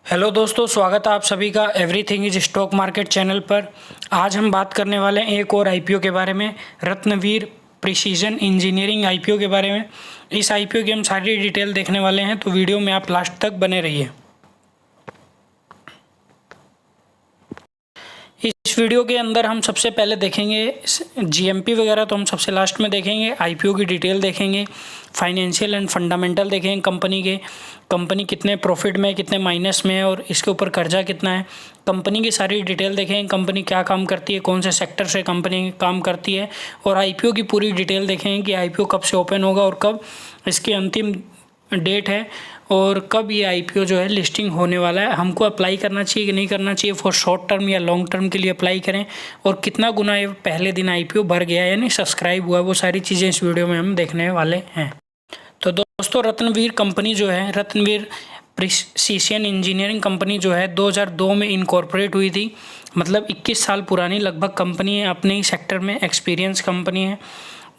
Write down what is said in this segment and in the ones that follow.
Hello दोस्तों, स्वागत है आप सभी का everything is stock market channel पर। आज हम बात करने वाले हैं एक और आईपीओ के बारे में, रत्नवीर प्रिसीजन इंजीनियरिंग आईपीओ के बारे में। इस आईपीओ की हम सारी डिटेल देखने वाले हैं, तो वीडियो में आप लास्ट तक बने रहिए। इस वीडियो के अंदर हम सबसे पहले देखेंगे जीएमपी वगैरह, तो हम सबसे लास्ट में देखेंगे। आईपीओ की डिटेल देखेंगे, फाइनेंशियल एंड फंडामेंटल देखेंगे कंपनी के, कंपनी कितने प्रॉफिट में है, कितने माइनस में है और इसके ऊपर कर्जा कितना है। कंपनी की सारी डिटेल देखेंगे, कंपनी क्या काम करती है, कौन से सेक्टर से कंपनी काम करती है, और आईपीओ की पूरी डिटेल देखेंगे कि आईपीओ कब से ओपन होगा और कब इसकी अंतिम डेट है और कब ये आईपीओ जो है लिस्टिंग होने वाला है। हमको अप्लाई करना चाहिए कि नहीं करना चाहिए, फॉर शॉर्ट टर्म या लॉन्ग टर्म के लिए अप्लाई करें, और कितना गुना ये पहले दिन आईपीओ भर गया यानी सब्सक्राइब हुआ, वो सारी चीज़ें इस वीडियो में हम देखने वाले हैं। तो दोस्तों, रत्नवीर कंपनी जो है, रत्नवीर प्रिसीजन इंजीनियरिंग कंपनी जो है 2002 में इनकॉर्पोरेट हुई थी। मतलब 21 साल पुरानी लगभग कंपनी है, अपने ही सेक्टर में एक्सपीरियंस कंपनी है।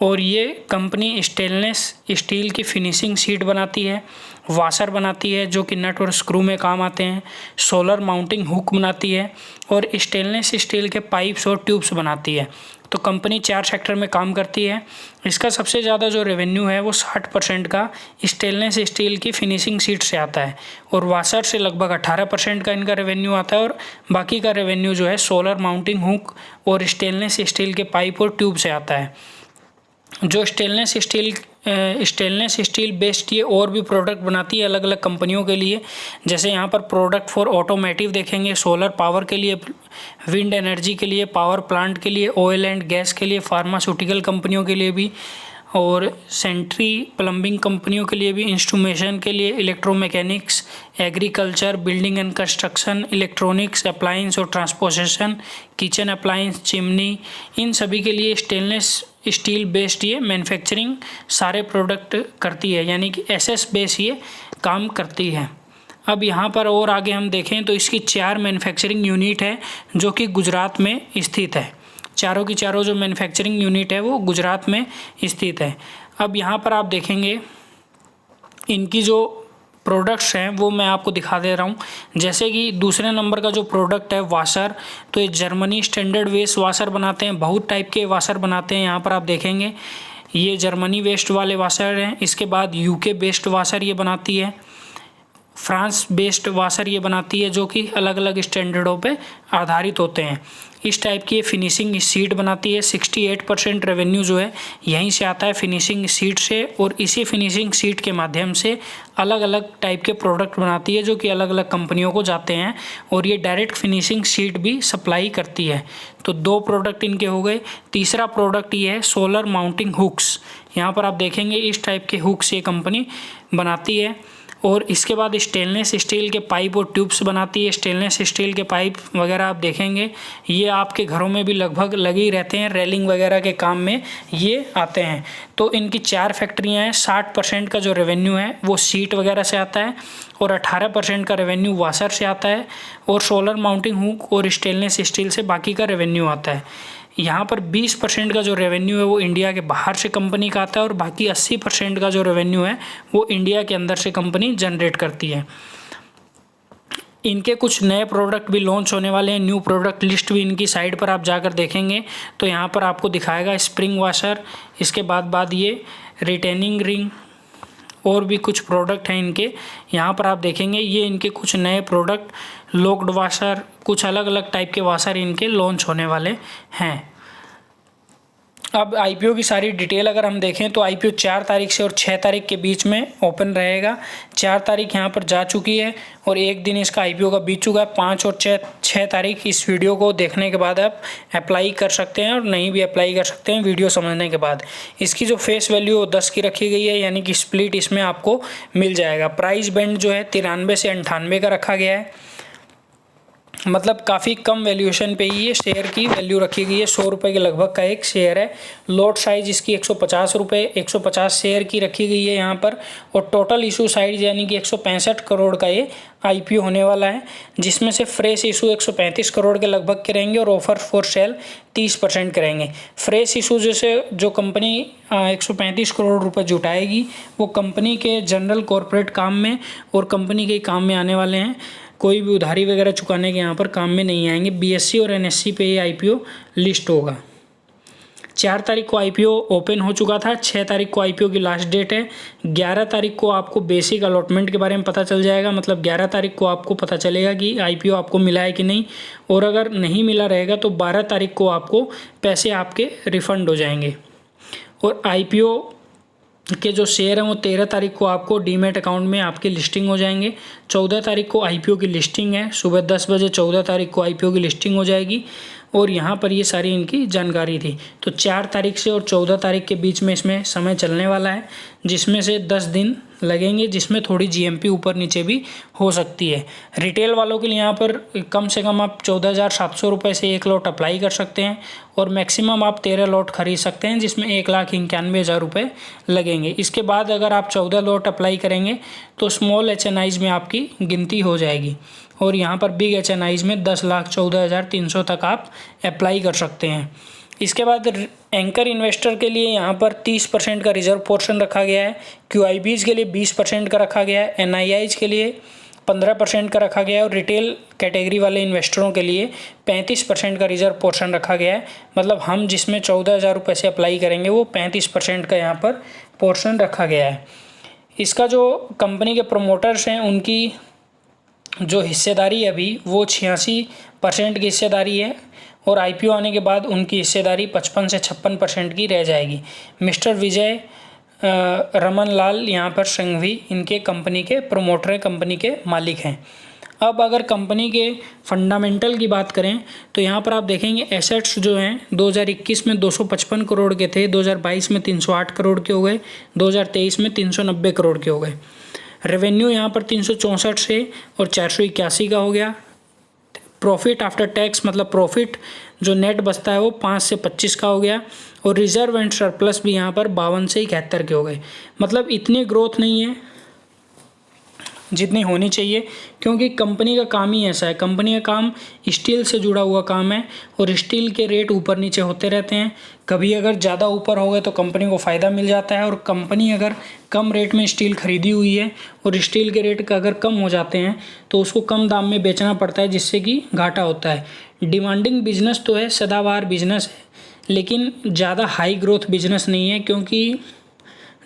और ये कंपनी स्टेनलेस स्टील की फिनिशिंग शीट बनाती है, वाशर बनाती है जो कि नट और स्क्रू में काम आते हैं, सोलर माउंटिंग हुक बनाती है और स्टेनलेस स्टील के पाइप्स और ट्यूब्स बनाती है। तो कंपनी 4 सेक्टर में काम करती है। इसका सबसे ज़्यादा जो रेवेन्यू है वो 60% का स्टेनलेस स्टील की फिनिशिंग शीट से आता है और वाशर से लगभग 18% का इनका रेवेन्यू आता है, और बाकी का रेवेन्यू जो है सोलर माउंटिंग हुक और स्टेनलेस स्टील के पाइप और ट्यूब से आता है। जो स्टेनलेस स्टील बेस्ड ये और भी प्रोडक्ट बनाती है अलग अलग कंपनियों के लिए। जैसे यहाँ पर प्रोडक्ट फॉर ऑटोमेटिव देखेंगे, सोलर पावर के लिए, विंड एनर्जी के लिए, पावर प्लांट के लिए, ऑयल एंड गैस के लिए, फार्मास्यूटिकल कंपनियों के लिए भी, और सेंट्री प्लम्बिंग कंपनियों के लिए भी, इंस्ट्रूमेशन के लिए, electromechanics, agriculture, building and construction, electronics, appliance और ट्रांसपोर्टेशन, किचन अप्लायंस, चिमनी, इन सभी के लिए स्टेनलेस स्टील बेस्ड ये मैन्युफैक्चरिंग सारे प्रोडक्ट करती है, यानी कि एसएस बेस ये काम करती है। अब यहाँ पर और आगे हम देखें तो इसकी 4 मैन्युफैक्चरिंग यूनिट है जो कि गुजरात में स्थित है। चारों की चारों जो मैन्युफैक्चरिंग यूनिट है वो गुजरात में स्थित है। अब यहाँ पर आप देखेंगे इनकी जो प्रोडक्ट्स हैं वो मैं आपको दिखा दे रहा हूँ। जैसे कि दूसरे नंबर का जो प्रोडक्ट है वाशर, तो ये जर्मनी स्टैंडर्ड वेस्ट वाशर बनाते हैं, बहुत टाइप के वाशर बनाते हैं। यहाँ पर आप देखेंगे ये जर्मनी वेस्ट वाले वाशर हैं। इसके बाद यूके बेस्ड वाशर ये बनाती है, फ्रांस बेस्ड वाशर ये बनाती है, जो कि अलग अलग स्टैंडर्डों पे आधारित होते हैं। इस टाइप की फिनिशिंग शीट बनाती है। 68% रेवेन्यू जो है यहीं से आता है, फिनिशिंग शीट से, और इसी फिनिशिंग शीट के माध्यम से अलग अलग टाइप के प्रोडक्ट बनाती है जो कि अलग अलग कंपनियों को जाते हैं, और ये डायरेक्ट फिनिशिंग शीट भी सप्लाई करती है। तो 2 प्रोडक्ट इनके हो गए। तीसरा प्रोडक्ट ये है सोलर माउंटिंग हुक्स। यहाँ पर आप देखेंगे इस टाइप के हुक्स ये कंपनी बनाती है। और इसके बाद स्टेनलेस स्टील के पाइप और ट्यूब्स बनाती है। स्टेनलेस स्टील के पाइप वगैरह आप देखेंगे ये आपके घरों में भी लगभग लगे ही रहते हैं, रेलिंग वगैरह के काम में ये आते हैं। तो इनकी 4 फैक्ट्रियाँ हैं। 60% का जो रेवेन्यू है वो शीट वगैरह से आता है, और 18% का रेवेन्यू वाशर से आता है, और सोलर माउंटिंग हुक और स्टेनलेस स्टील से बाकी का रेवेन्यू आता है। यहाँ पर 20% का जो रेवेन्यू है वो इंडिया के बाहर से कंपनी का आता है, और बाकी 80% का जो रेवेन्यू है वो इंडिया के अंदर से कंपनी जनरेट करती है। इनके कुछ नए प्रोडक्ट भी लॉन्च होने वाले हैं। न्यू प्रोडक्ट लिस्ट भी इनकी साइड पर आप जाकर देखेंगे तो यहाँ पर आपको दिखाएगा स्प्रिंग वाशर, इसके बाद ये रिटेनिंग रिंग, और भी कुछ प्रोडक्ट हैं इनके। यहाँ पर आप देखेंगे ये इनके कुछ नए प्रोडक्ट, लॉक्ड वाशर, कुछ अलग अलग टाइप के वाशर इनके लॉन्च होने वाले हैं। अब आईपीओ की सारी डिटेल अगर हम देखें तो आईपीओ 4 तारीख से और 6 तारीख के बीच में ओपन रहेगा। 4 तारीख यहाँ पर जा चुकी है और एक दिन इसका आईपीओ का बीत चुका है। 5 और 6 तारीख इस वीडियो को देखने के बाद आप अप्लाई कर सकते हैं, और नहीं भी अप्लाई कर सकते हैं वीडियो समझने के बाद। इसकी जो फेस वैल्यू 10 की रखी गई है, यानी कि स्प्लिट इसमें आपको मिल जाएगा। प्राइस बैंड जो है 93 से 98 का रखा गया है। मतलब काफ़ी कम वैल्यूएशन पे ही ये शेयर की वैल्यू रखी गई है। 100 रुपये के लगभग का एक शेयर है। लॉट साइज़ इसकी 150 रुपये, 150 शेयर की रखी गई है यहाँ पर। और टोटल इशू साइज यानी कि 165 करोड़ का ये आईपीओ होने वाला है, जिसमें से फ्रेश इशू 135 करोड़ के लगभग के रहेंगे और ऑफर फॉर सेल 30% के रहेंगे। फ्रेश इशू जैसे जो कंपनी 135 करोड़ रुपए जुटाएगी वो कंपनी के जनरल कॉरपोरेट काम में और कंपनी के काम में आने वाले हैं। कोई भी उधारी वगैरह चुकाने के यहाँ पर काम में नहीं आएंगे। BSE और NSE पे ये IPO लिस्ट होगा। 4 तारीख को IPO ओपन हो चुका था। 6 तारीख को IPO की लास्ट डेट है। 11 तारीख को आपको बेसिक अलॉटमेंट के बारे में पता चल जाएगा, मतलब 11 तारीख को आपको पता चलेगा कि IPO आपको मिला है कि नहीं, और अगर नहीं मिला रहेगा तो 12 तारीख को आपको पैसे आपके रिफ़ंड हो जाएंगे। और IPO के जो शेयर हैं वो 13 तारीख को आपको डीमैट अकाउंट में आपकी लिस्टिंग हो जाएंगे। 14 तारीख को IPO की लिस्टिंग है, सुबह 10 बजे 14 तारीख को IPO की लिस्टिंग हो जाएगी। और यहाँ पर ये सारी इनकी जानकारी थी। तो 4 तारीख से और 14 तारीख के बीच में इसमें समय चलने वाला है, जिसमें से 10 दिन लगेंगे, जिसमें थोड़ी GMP ऊपर नीचे भी हो सकती है। रिटेल वालों के लिए यहाँ पर कम से कम आप 14,700 रुपये से 1 लॉट अप्लाई कर सकते हैं, और मैक्सिमम आप 13 लॉट खरीद सकते हैं, जिसमें 1,91,000 रुपये लगेंगे। इसके बाद अगर आप 14 लॉट अप्लाई करेंगे तो स्मॉल HNIs में आपकी गिनती हो जाएगी, और यहाँ पर बिग HNIs में 10,14,300 तक आप अप्लाई कर सकते हैं। इसके बाद एंकर इन्वेस्टर के लिए यहाँ पर 30% का रिजर्व पोर्शन रखा गया है। QIBs के लिए 20% का रखा गया है। NIIs के लिए 15% का रखा गया है, और रिटेल कैटेगरी वाले इन्वेस्टरों के लिए 35% का रिजर्व पोर्शन रखा गया है। मतलब हम जिसमें 14,000 रुपये से अप्लाई करेंगे वो 35% का यहाँ पर पोर्शन रखा गया है। इसका जो कंपनी के प्रमोटर्स हैं उनकी जो हिस्सेदारी है अभी वो 86% की हिस्सेदारी है, और IPO आने के बाद उनकी हिस्सेदारी 55 से 56% की रह जाएगी। मिस्टर विजय रमन लाल यहाँ पर संघवी इनके कंपनी के प्रमोटर हैं, कंपनी के मालिक हैं। अब अगर कंपनी के फंडामेंटल की बात करें तो यहाँ पर आप देखेंगे एसेट्स जो हैं 2021 में 255 करोड़ के थे, 2022 में 308 करोड़ के हो गए, 2023 में 390 करोड़ के हो गए। रेवेन्यू यहाँ पर 364 से और 481 का हो गया। प्रॉफिट आफ्टर टैक्स मतलब प्रॉफिट जो नेट बचता है वो 5 से 25 का हो गया, और रिजर्व एंड सरप्लस भी यहाँ पर 52 से 71 के हो गए। मतलब इतनी ग्रोथ नहीं है जितनी होनी चाहिए, क्योंकि कंपनी का काम ही ऐसा है। कंपनी का काम स्टील से जुड़ा हुआ काम है, और स्टील के रेट ऊपर नीचे होते रहते हैं। कभी अगर ज़्यादा ऊपर हो गए तो कंपनी को फ़ायदा मिल जाता है, और कंपनी अगर कम रेट में स्टील खरीदी हुई है और स्टील के रेट अगर कम हो जाते हैं तो उसको कम दाम में बेचना पड़ता है, जिससे कि घाटा होता है। डिमांडिंग बिजनेस तो है, सदाबहार बिजनेस है, लेकिन ज़्यादा हाई ग्रोथ बिजनेस नहीं है, क्योंकि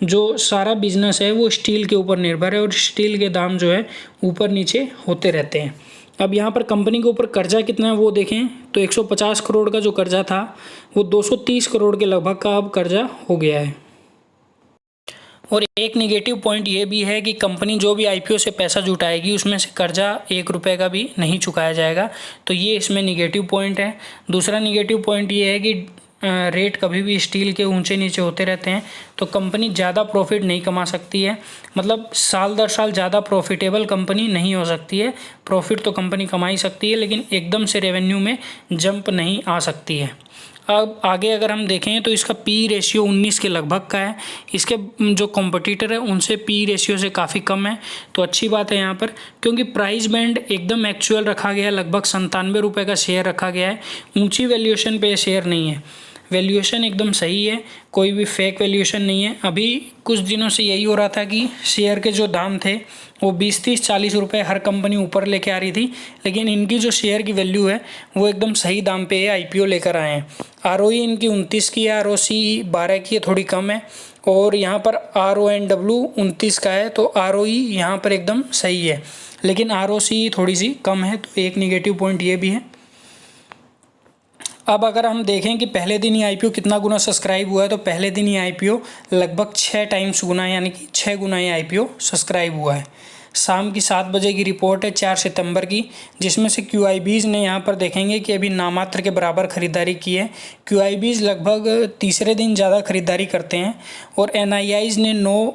जो सारा बिजनेस है वो स्टील के ऊपर निर्भर है, और स्टील के दाम जो है ऊपर नीचे होते रहते हैं। अब यहाँ पर कंपनी के ऊपर कर्जा कितना है वो देखें तो 150 करोड़ का जो कर्जा था वो 230 करोड़ के लगभग का अब कर्जा हो गया है। और एक निगेटिव पॉइंट ये भी है कि कंपनी जो भी IPO से पैसा जुटाएगी उसमें से कर्जा 1 रुपये का भी नहीं चुकाया जाएगा, तो ये इसमें निगेटिव पॉइंट है। दूसरा निगेटिव पॉइंट ये है कि रेट कभी भी स्टील के ऊंचे नीचे होते रहते हैं, तो कंपनी ज़्यादा प्रॉफिट नहीं कमा सकती है। मतलब साल दर साल ज़्यादा प्रॉफिटेबल कंपनी नहीं हो सकती है। प्रॉफिट तो कंपनी कमा ही सकती है, लेकिन एकदम से रेवेन्यू में जंप नहीं आ सकती है। अब आगे अगर हम देखें तो इसका P रेशियो 19 के लगभग का है। इसके जो कॉम्पिटिटर है उनसे P रेशियो से काफ़ी कम है, तो अच्छी बात है यहाँ पर, क्योंकि प्राइस बैंड एकदम एक्चुअल रखा गया है। लगभग 97 रुपये का शेयर रखा गया है। ऊंची वैल्यूएशन पे शेयर नहीं है, वैल्यूएशन एकदम सही है, कोई भी फेक वैल्यूएशन नहीं है। अभी कुछ दिनों से यही हो रहा था कि शेयर के जो दाम थे वो 20, 30, 40 रुपये हर कंपनी ऊपर लेके आ रही थी, लेकिन इनकी जो शेयर की वैल्यू है वो एकदम सही दाम पे IPO लेकर आए हैं। ROE इनकी 29 की है, ROC 12 की है, थोड़ी कम है, और यहाँ पर RONW 29 का है, तो ROE यहाँ पर एकदम सही है, लेकिन ROC थोड़ी सी कम है, तो एक निगेटिव पॉइंट ये भी है। अब अगर हम देखें कि पहले दिन ही IPO कितना गुना सब्सक्राइब हुआ है, तो पहले दिन ही IPO लगभग 6 टाइम्स गुना, यानी कि 6 गुना ही IPO सब्सक्राइब हुआ है। शाम की 7 बजे की रिपोर्ट है 4 सितंबर की, जिसमें से QIBs ने यहाँ पर देखेंगे कि अभी नामात्र के बराबर खरीदारी की है। QIBs लगभग तीसरे दिन ज़्यादा खरीदारी करते हैं, और NIIs ने 9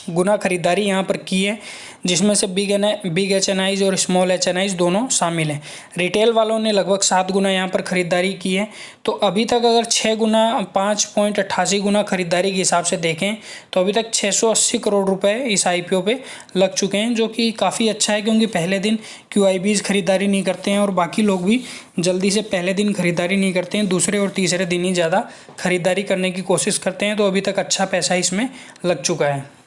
गुना खरीदारी यहाँ पर की है, जिसमें से बिग HNIs और स्मॉल HNIs दोनों शामिल हैं। रिटेल वालों ने लगभग 7 गुना यहाँ पर ख़रीदारी की है। तो अभी तक अगर 6 गुना 5.88 गुना खरीदारी के हिसाब से देखें तो अभी तक 680 करोड़ रुपए इस IPO पे लग चुके हैं, जो कि काफ़ी अच्छा है, क्योंकि पहले दिन QIBs खरीदारी नहीं करते हैं और बाकी लोग भी जल्दी से पहले दिन खरीदारी नहीं करते हैं, दूसरे और तीसरे दिन ही ज़्यादा खरीदारी करने की कोशिश करते हैं। तो अभी तक अच्छा पैसा इसमें लग चुका है।